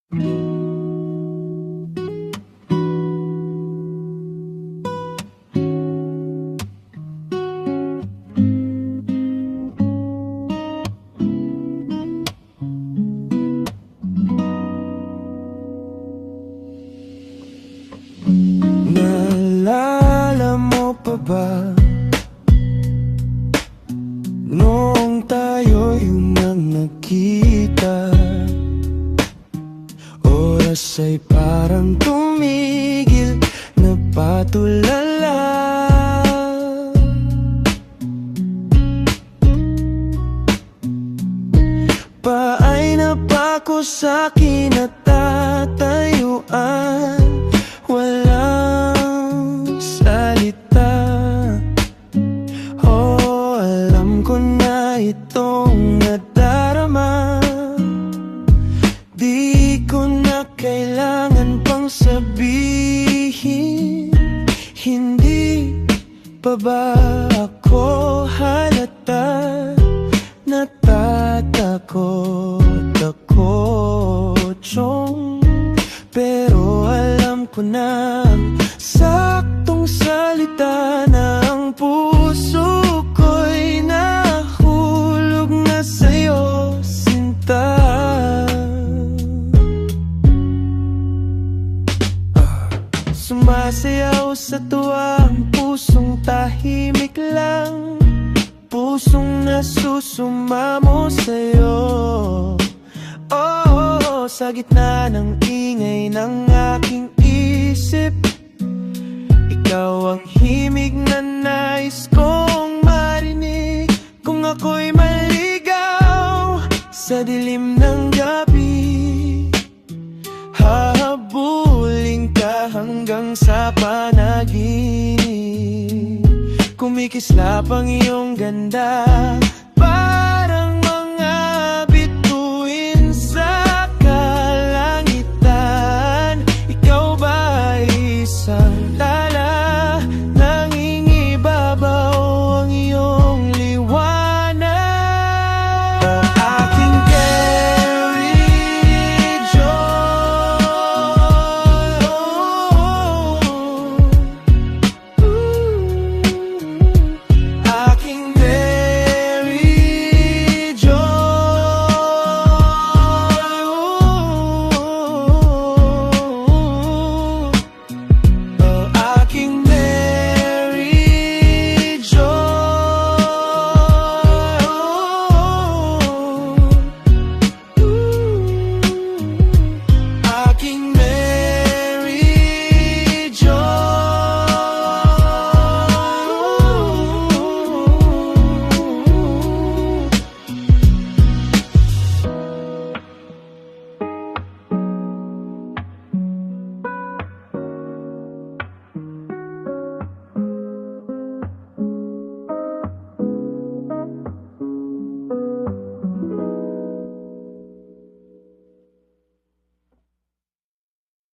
Naalala mo pa ba noong tayo'y unang nagkita? Oras ay parang tumigil na patulala. Paay na ba ko sa kinatatayuan? Walang salita. Oh, alam ko na itong nadarama. Di ko na kailangan pang sabihin. Hindi pa ba ako halata? Natatakot ako, chong. Pero alam ko na saktong salita na ang puso ko'y nahulog na sa'yo, sinta. Sumasayaw sa tuwa ang pusong tahimik lang, pusong nasusumamo sa'yo. Oh, sa gitna ng ingay ng aking isip, ikaw ang himig na nais kong marinig. Kung ako'y maligaw sa dilim ng gabi, hahabulin ka hanggang sa panaginip. Kumikislap ang iyong ganda